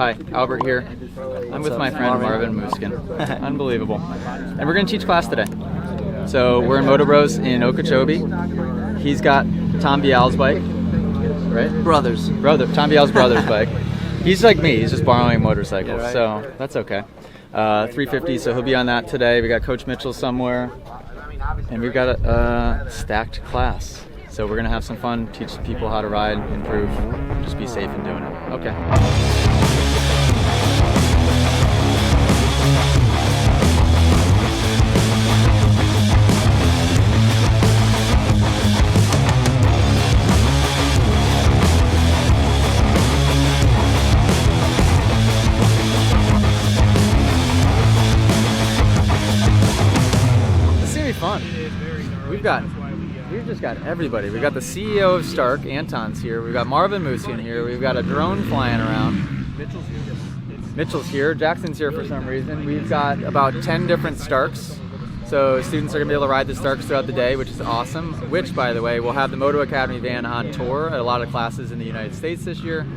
Hi, Albert here. I'm with my friend Marvin Musquin. Unbelievable. And we're going to teach class today. So we're in Moto Bros in Okeechobee. He's got Tom Bial's bike, right? Tom Bial's brother's bike. He's like me, he's just borrowing a motorcycle, yeah, right. So that's okay. 350, so he'll be on that today. We got Coach Mitchell somewhere, and we've got a stacked class. So we're gonna have some fun, teach people how to ride, improve, just be safe in doing it. Okay. Fun. We've just got everybody. We've got the CEO of Stark, Anton's here. We've got Marvin Musquin here. We've got a drone flying around. Mitchell's here. Jackson's here for some reason. We've got about 10 different Starks. So students are going to be able to ride the Starks throughout the day, which is awesome. Which, by the way, we'll have the Moto Academy van on tour at a lot of classes in the United States this year,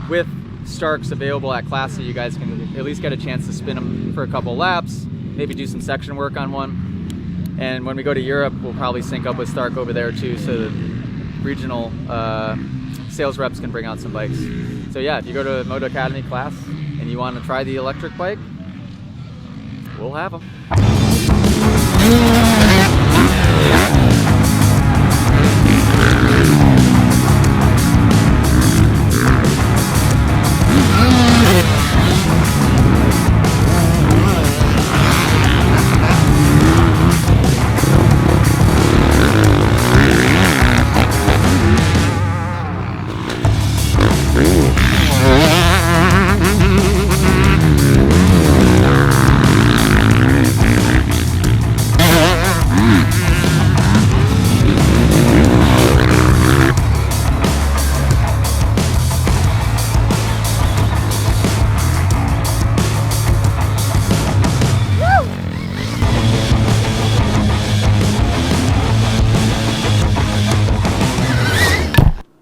with Starks available at class, so you guys can at least get a chance to spin them for a couple laps, maybe do some section work on one. And when we go to Europe, we'll probably sync up with Stark over there too, so the regional sales reps can bring out some bikes. So yeah, if you go to a Moto Academy class and you want to try the electric bike, we'll have them.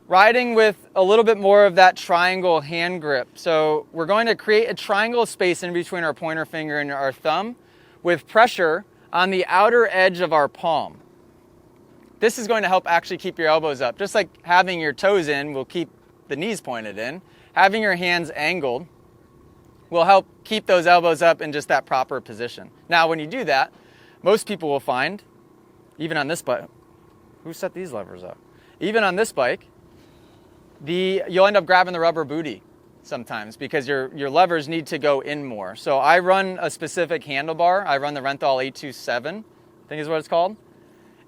Riding with a little bit more of that triangle hand grip. So we're going to create a triangle space in between our pointer finger and our thumb with pressure on the outer edge of our palm. This is going to help actually keep your elbows up. Just like having your toes in will keep the knees pointed in. Having your hands angled will help keep those elbows up in just that proper position. Now when you do that, most people will find, even on this bike, who set these levers up? Even on this bike, you'll end up grabbing the rubber booty sometimes because your levers need to go in more. So I run a specific handlebar. I run the Renthal 827, I think is what it's called.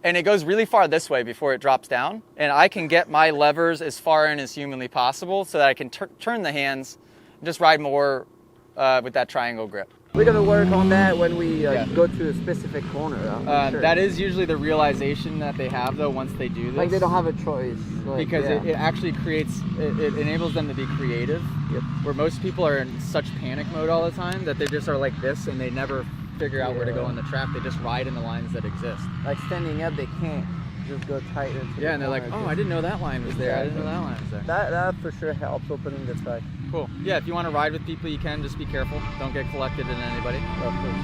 And it goes really far this way before it drops down. And I can get my levers as far in as humanly possible so that I can turn the hands and just ride more with that triangle grip. We're going to work on that when we go to a specific corner. Sure. That is usually the realization that they have, though, once they do this. Like they don't have a choice. Like, because it actually creates, it enables them to be creative. Yep. Where most people are in such panic mode all the time that they just are like this and they never figure out where to go on the track. They just ride in the lines that exist. Like standing up, they can't just go tight into and they're like, oh, I didn't know that line was there. I didn't know that line was there. That for sure helps opening the track. Cool. Yeah, if you want to ride with people, you can. Just be careful. Don't get collected in anybody. Of course.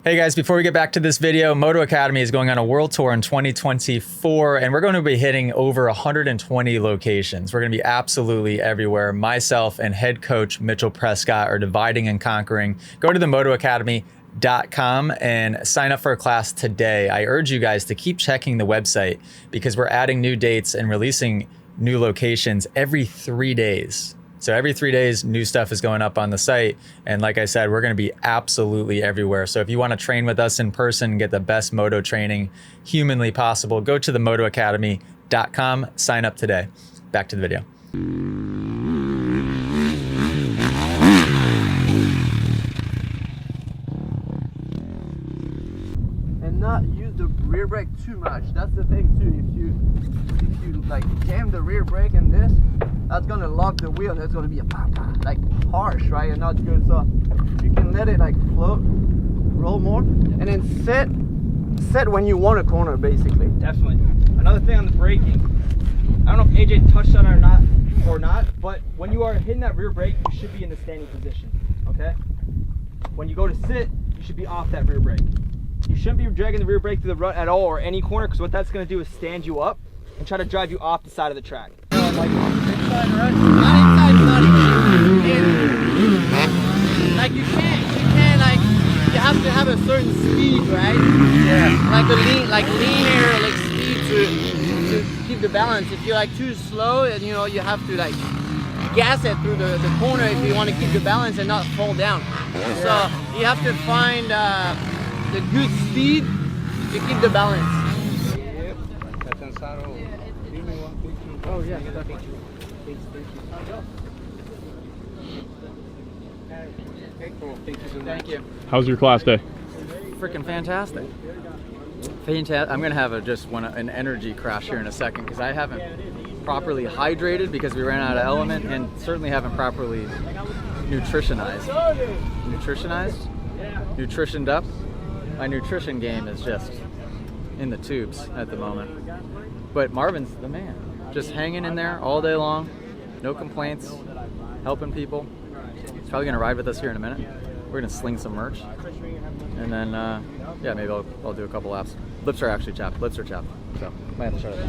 Hey guys, before we get back to this video, Moto Academy is going on a world tour in 2024, and we're going to be hitting over 120 locations. We're going to be absolutely everywhere. Myself and head coach Mitchell Prescott are dividing and conquering. Go to the motoacademy.com and sign up for a class today. I urge you guys to keep checking the website because we're adding new dates and releasing new locations every 3 days. So every 3 days, new stuff is going up on the site. And like I said, we're going to be absolutely everywhere. So if you want to train with us in person and get the best moto training humanly possible, go to the motoacademy.com, sign up today. Back to the video. And not use the rear brake too much. That's the thing too. If you like jam the rear brake in this, that's gonna lock the wheel. That's gonna be a like harsh, right? And not good. So you can let it like float, roll more, and then set when you want a corner, basically. Definitely. Another thing on the braking. I don't know if AJ touched on it or not, but when you are hitting that rear brake, you should be in the standing position. Okay. When you go to sit, you should be off that rear brake. You shouldn't be dragging the rear brake through the rut at all or any corner, because what that's going to do is stand you up and try to drive you off the side of the track. Inside, right? Not inside, not in. Like you can't like, you have to have a certain speed, right? Yeah. Like a linear like speed to keep the balance. If you're like too slow, and you know you have to like gas it through the corner if you want to keep the balance and not fall down. So you have to find the good speed to keep the balance. Catanzaro, give me one picture. Oh yeah, Thank you. How's your class day? Freaking fantastic. I'm gonna have an energy crash here in a second because I haven't properly hydrated because we ran out of element, and certainly haven't properly nutritioned up. My nutrition game is just in the tubes at the moment. But Marvin's the man, just hanging in there all day long, no complaints, helping people. He's probably gonna ride with us here in a minute. We're gonna sling some merch, and then yeah, maybe I'll do a couple laps. Lips are actually chapped. Lips are chapped, so might have to shut it down.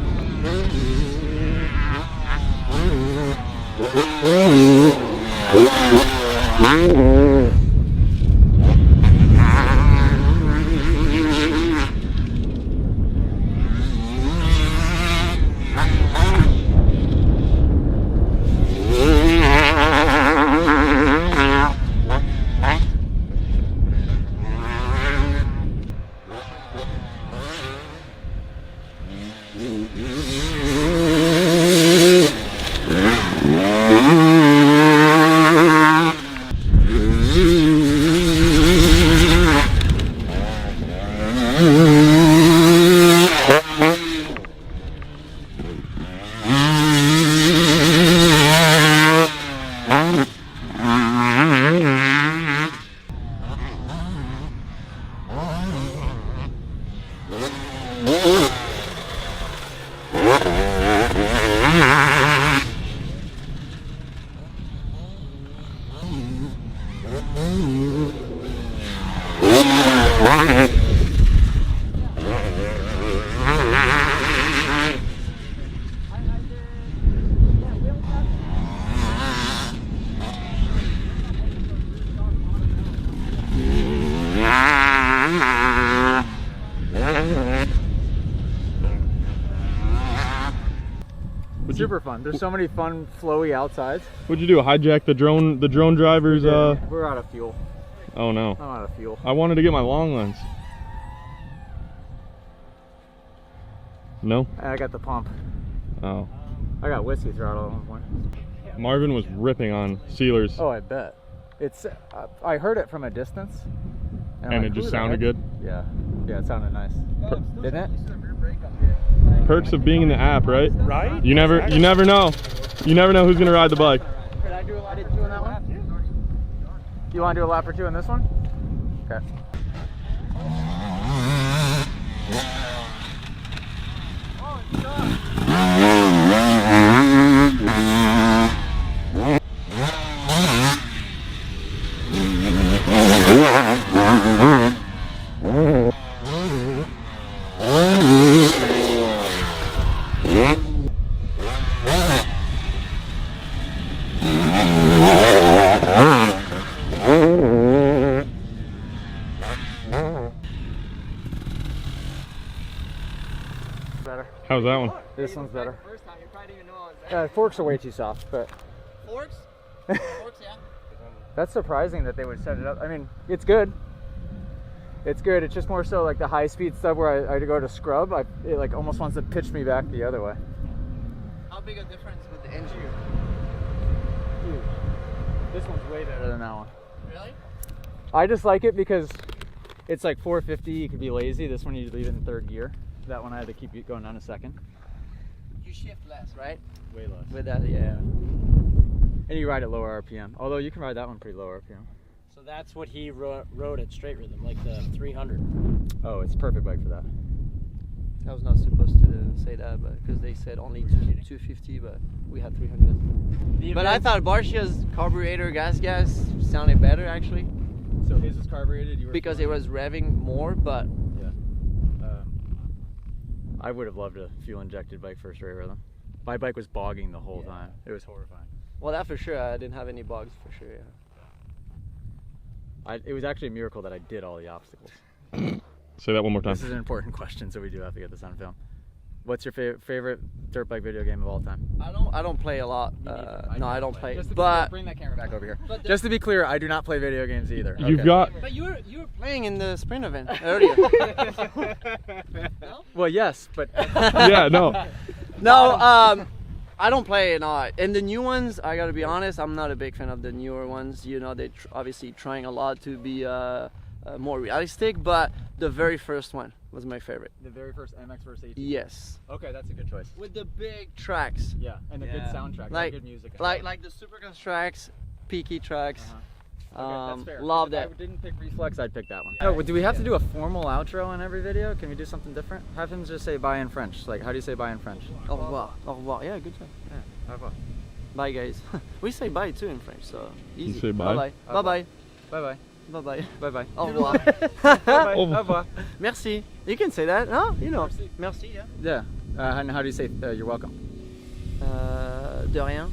Super fun. There's so many fun, flowy outsides. What'd you do? Hijack the drone driver's? We're out of fuel. Oh no. I'm out of fuel. I wanted to get my long lens. No? I got the pump. Oh. I got whiskey throttle at one point. Marvin was ripping on sealers. Oh, I bet. It's. I heard it from a distance. And I'm it like, just "Who the sounded heck?" good? Yeah. Yeah, it sounded nice. Didn't it? Perks of being in the app, right? Right? You never know. You never know who's gonna ride the bike. Could I do a lap or two on that one? You want to do a lap or two on this one? Okay. better. How's that one? This one's better. First time, you probably didn't even know I was there. Forks are way too soft, but Forks? Forks, yeah. that's surprising that they would set it up. I mean, it's good. It's good. It's just more so like the high-speed stuff where I go to scrub. It like almost wants to pitch me back the other way. How big a difference with the engine? Huge. This one's way better than that one. Really? I just like it because it's like 450. You could be lazy. This one you leave it in third gear. That one I had to keep it going down a second. You shift less, right? Way less. With that, yeah. And you ride at lower RPM. Although you can ride that one pretty low RPM. So that's what he rode at straight rhythm, like the 300. Oh, it's a perfect bike for that. I was not supposed to say that, but because they said only 250, but we had 300. But I thought Barcia's carburetor gas sounded better actually, So his was carbureted. You were because it was revving more. But Yeah. I would have loved a fuel injected bike for a straight rhythm. My bike was bogging the whole time. It was horrifying. well, that for sure. I didn't have any bugs for sure. Yeah. It was actually a miracle that I did all the obstacles. Say that one more time. This is an important question, so we do have to get this on film. What's your favorite dirt bike video game of all time? I don't play a lot. No, I don't play. Just to But bring that camera back over here. Just to be clear, I do not play video games either. You've Okay. got but you were playing in the sprint event earlier. Well, yes, but yeah, no. No, I don't play it. No, and the new ones, I gotta be honest, I'm not a big fan of the newer ones. You know, they're obviously trying a lot to be more realistic, but the very first one was my favorite. the very first MX vs. AT. Yes, Okay, that's a good choice. with the big tracks, Yeah, and a good Yeah. soundtrack, Like- good music. like the Supercross tracks, peaky tracks. Okay, that's fair. Love If that. I didn't pick Reflex, I'd pick that one. Oh, do we have to do a formal outro on every video? Can we do something different? Have him just say bye in French. Like, how do you say bye in French? Au revoir. Au revoir. Yeah, good job. Yeah, au revoir. Bye, guys. We say bye too in French, so easy. say bye? Bye bye. Bye Bye-bye. bye. Bye Bye-bye. Au revoir. Bye-bye. Au Au revoir. Merci. You can say that, huh? You know. Merci, yeah. Yeah. And how do you say you're welcome? De rien.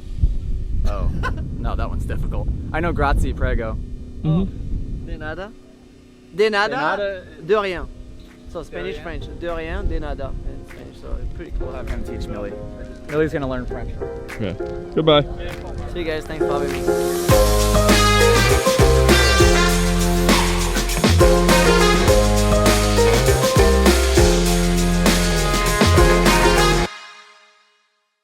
Oh. No, that one's difficult. I know grazie, prego. De nada. De nada. nada. De rien. So Spanish, rien. French. De rien, de nada in Spanish. So it's pretty cool. We'll have him teach Millie. Millie's gonna learn French. Yeah. Goodbye. See you guys. Thanks for having me.